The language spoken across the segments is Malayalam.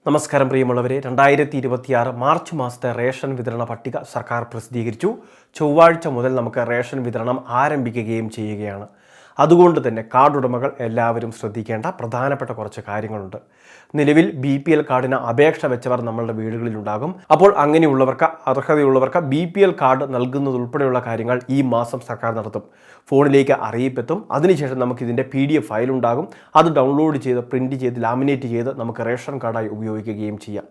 നമസ്കാരം പ്രിയമുള്ളവരെ, 2026 മാർച്ച് മാസത്തെ റേഷൻ വിതരണ പട്ടിക സർക്കാർ പ്രസിദ്ധീകരിച്ചു. ചൊവ്വാഴ്ച മുതൽ നമുക്ക് റേഷൻ വിതരണം ആരംഭിക്കുകയും ചെയ്യുകയാണ്. അതുകൊണ്ട് തന്നെ കാർഡ് ഉടമകൾ എല്ലാവരും ശ്രദ്ധിക്കേണ്ട പ്രധാനപ്പെട്ട കുറച്ച് കാര്യങ്ങളുണ്ട്. നിലവിൽ BPL കാർഡിന് അപേക്ഷ വെച്ചവർ നമ്മളുടെ വീടുകളിലുണ്ടാകും. അപ്പോൾ അങ്ങനെയുള്ളവർക്ക്, അർഹതയുള്ളവർക്ക് BPL കാർഡ് നൽകുന്നതുൾപ്പെടെയുള്ള കാര്യങ്ങൾ ഈ മാസം സർക്കാർ നടത്തും. ഫോണിലേക്ക് അറിയിപ്പെത്തും. അതിനുശേഷം നമുക്ക് ഇതിൻ്റെ PDF ഫയൽ ഉണ്ടാകും. അത് ഡൗൺലോഡ് ചെയ്ത് പ്രിൻറ്റ് ചെയ്ത് ലാമിനേറ്റ് ചെയ്ത് നമുക്ക് റേഷൻ കാർഡായി ഉപയോഗിക്കുകയും ചെയ്യാം.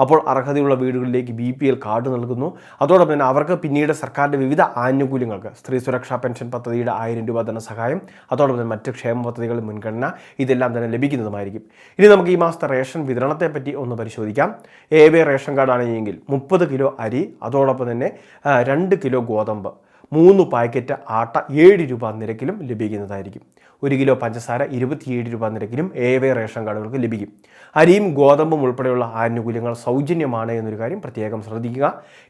അപ്പോൾ അർഹതയുള്ള വീടുകളിലേക്ക് BPL കാർഡ് നൽകുന്നു. അതോടൊപ്പം തന്നെ അവർക്ക് പിന്നീട് സർക്കാരിൻ്റെ വിവിധ ആനുകൂല്യങ്ങൾക്ക്, സ്ത്രീ സുരക്ഷാ പെൻഷൻ പദ്ധതിയുടെ 1000 രൂപ ധനസഹായം, അതോടൊപ്പം തന്നെ മറ്റ് ക്ഷേമ പദ്ധതികളുടെ മുൻഗണന, ഇതെല്ലാം തന്നെ ലഭിക്കുന്നതുമായിരിക്കും. ഇനി നമുക്ക് ഈ മാസത്തെ റേഷൻ വിതരണത്തെ പറ്റി ഒന്ന് പരിശോധിക്കാം. AVA റേഷൻ കാർഡാണെങ്കിൽ 30 കിലോ അരി, അതോടൊപ്പം തന്നെ 2 കിലോ ഗോതമ്പ്, 3 പാക്കറ്റ് ആട്ട 7 രൂപ നിരക്കിലും ലഭിക്കുന്നതായിരിക്കും. 1 കിലോ പഞ്ചസാര 27 രൂപ നിരക്കിലും AVA റേഷൻ കാർഡുകൾക്ക് ലഭിക്കും. അരിയും ഗോതമ്പും ഉൾപ്പെടെയുള്ള ആനുകൂല്യങ്ങൾ സൗജന്യമാണ് എന്നൊരു കാര്യം പ്രത്യേകം ശ്രദ്ധിക്കുക.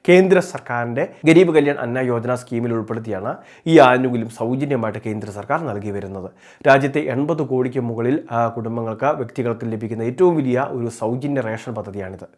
കേന്ദ്ര സർക്കാരിൻ്റെ ഗരീബ് കല്യാൺ അന്ന യോജന സ്കീമിൽ ഉൾപ്പെടുത്തിയാണ് ഈ ആനുകൂല്യം സൗജന്യമായിട്ട് കേന്ദ്ര സർക്കാർ നൽകി വരുന്നത്. രാജ്യത്തെ 80 കോടിക്ക് മുകളിൽ കുടുംബങ്ങൾക്ക്, വ്യക്തികൾക്ക് ലഭിക്കുന്ന ഏറ്റവും വലിയ ഒരു സൗജന്യ റേഷൻ പദ്ധതിയാണിത്.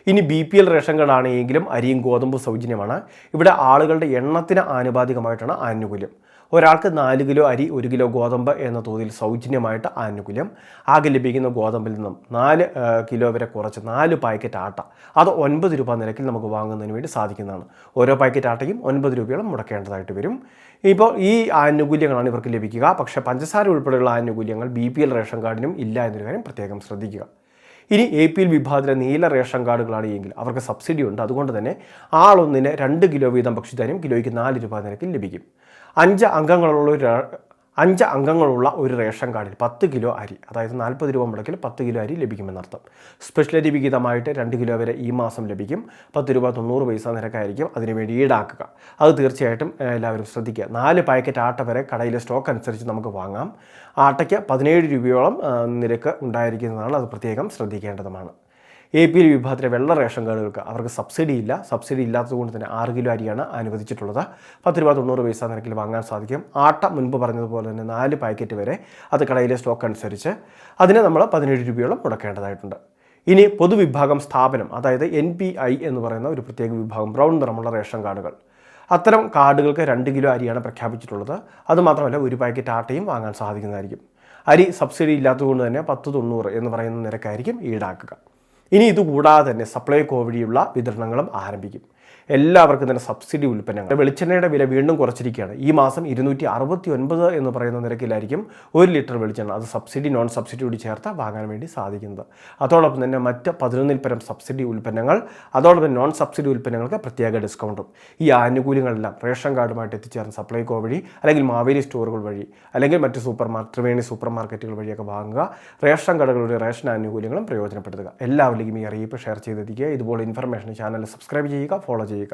ഇനി BPL റേഷൻ കാർഡാണെങ്കിലും അരിയും ഗോതമ്പും സൗജന്യമാണ്. ഇവിടെ ആളുകളുടെ എണ്ണത്തിന് ആനുപാതികമായിട്ടാണ് ആനുകൂല്യം. ഒരാൾക്ക് 4 കിലോ അരി, 1 കിലോ ഗോതമ്പ് എന്ന തോതിൽ സൗജന്യമായിട്ട് ആനുകൂല്യം. ആകെ ലഭിക്കുന്ന ഗോതമ്പിൽ നിന്നും 4 കിലോ വരെ കുറച്ച് 4 പാക്കറ്റ് ആട്ട, അത് 9 രൂപ നിരക്കിൽ നമുക്ക് വാങ്ങുന്നതിന് വേണ്ടി സാധിക്കുന്നതാണ്. ഓരോ പാക്കറ്റ് ആട്ടയും 9 രൂപയോളം മുടക്കേണ്ടതായിട്ട് വരും. ഇപ്പോൾ ഈ ആനുകൂല്യങ്ങളാണ് ഇവർക്ക് ലഭിക്കുക. പക്ഷേ പഞ്ചസാര ഉൾപ്പെടെയുള്ള ആനുകൂല്യങ്ങൾ BPL റേഷൻ കാർഡിനും ഇല്ല എന്നൊരു കാര്യം പ്രത്യേകം ശ്രദ്ധിക്കുക. ഇനി APL വിഭാഗത്തിലെ നീല റേഷൻ കാർഡുകളാണ് എങ്കിൽ അവർക്ക് സബ്സിഡി ഉണ്ട്. അതുകൊണ്ട് തന്നെ ആളൊന്നിന് 2 കിലോ വീതം ഭക്ഷ്യധാന്യം കിലോയ്ക്ക് 4 രൂപ നിരക്കിൽ ലഭിക്കും. 5 അംഗങ്ങളുള്ള ഒരു റേഷൻ കാർഡിൽ 10 കിലോ അരി, അതായത് 40 രൂപ മുടക്കിൽ 10 കിലോ അരി ലഭിക്കുമെന്നർത്ഥം. സ്പെഷ്യൽ അരി വിഹിതമായിട്ട് 2 കിലോ വരെ ഈ മാസം ലഭിക്കും. 10 രൂപ 90 പൈസ നിരക്കായിരിക്കും അതിനുവേണ്ടി ഈടാക്കുക. അത് തീർച്ചയായിട്ടും എല്ലാവരും ശ്രദ്ധിക്കുക. 4 പാക്കറ്റ് ആട്ട വരെ കടയിലെ സ്റ്റോക്ക് അനുസരിച്ച് നമുക്ക് വാങ്ങാം. ആട്ടയ്ക്ക് 17 രൂപയോളം നിരക്ക് ഉണ്ടായിരിക്കുന്നതാണ്. അത് പ്രത്യേകം ശ്രദ്ധിക്കേണ്ടതുമാണ്. APL വിഭാഗത്തിലെ വെള്ള റേഷൻ കാർഡുകൾക്ക് അവർക്ക് സബ്സിഡി ഇല്ല. സബ്സിഡി ഇല്ലാത്തതുകൊണ്ട് തന്നെ 6 കിലോ അരിയാണ് അനുവദിച്ചിട്ടുള്ളത്. 10 രൂപ 90 പൈസ നിരക്കിൽ വാങ്ങാൻ സാധിക്കും. ആട്ട മുൻപ് പറഞ്ഞതുപോലെ തന്നെ 4 പാക്കറ്റ് വരെ, അത് കടയിലെ സ്റ്റോക്ക് അനുസരിച്ച് അതിന് നമ്മൾ 17 രൂപയോളം മുടക്കേണ്ടതായിട്ടുണ്ട്. ഇനി പൊതുവിഭാഗം സ്ഥാപനം, അതായത് NPI എന്ന് പറയുന്ന ഒരു പ്രത്യേക വിഭാഗം, ബ്രൗൺ നിറമുള്ള റേഷൻ കാർഡുകൾ, അത്തരം കാർഡുകൾക്ക് 2 കിലോ അരിയാണ് പ്രഖ്യാപിച്ചിട്ടുള്ളത്. അതുമാത്രമല്ല 1 പാക്കറ്റ് ആട്ടയും വാങ്ങാൻ സാധിക്കുന്നതായിരിക്കും. അരി സബ്സിഡി ഇല്ലാത്തതുകൊണ്ട് തന്നെ 10.90 എന്ന് പറയുന്ന നിരക്കായിരിക്കും ഈടാക്കുക. ഇനി ഇതുകൂടാതെ തന്നെ സപ്ലൈകോ വഴിയുള്ള വിതരണങ്ങളും ആരംഭിക്കും. എല്ലാവർക്കും തന്നെ സബ്സിഡി ഉൽപ്പന്നങ്ങൾ. വെളിച്ചെണ്ണയുടെ വില വീണ്ടും കുറച്ചിരിക്കുകയാണ്. ഈ മാസം 269 എന്ന് പറയുന്ന നിരക്കിലായിരിക്കും 1 ലിറ്റർ വെളിച്ചെണ്ണ, അത് സബ്സിഡി നോൺ സബ്സിഡി കൂടി ചേർത്ത് വാങ്ങാൻ വേണ്ടി സാധിക്കുന്നത്. അതോടൊപ്പം തന്നെ മറ്റ് 11 പരം സബ്സിഡി ഉൽപ്പന്നങ്ങൾ, അതോടൊപ്പം നോൺ സബ്സിഡി ഉൽപ്പന്നങ്ങൾക്ക് പ്രത്യേക ഡിസ്കൗണ്ടും. ഈ ആനുകൂല്യങ്ങളെല്ലാം റേഷൻ കാർഡുമായിട്ട് എത്തിച്ചേർന്ന് സപ്ലൈകോ വഴി, അല്ലെങ്കിൽ മാവേലി സ്റ്റോറുകൾ വഴി, അല്ലെങ്കിൽ മറ്റ് ത്രിവേണി സൂപ്പർ മാർക്കറ്റുകൾ വഴിയൊക്കെ വാങ്ങുക. റേഷൻ കടകളുടെ റേഷൻ ആനുകൂല്യങ്ങളും പ്രയോജനപ്പെടുത്തുക. എല്ലാവരിലേക്കും ഈ അറിയിപ്പ് ഷെയർ ചെയ്തെത്തിക്കുക. ഇതുപോലെ ഇൻഫർമേഷൻ ചാനൽ സബ്സ്ക്രൈബ് ചെയ്യുക, ഫോളോ ചെയ്യുക.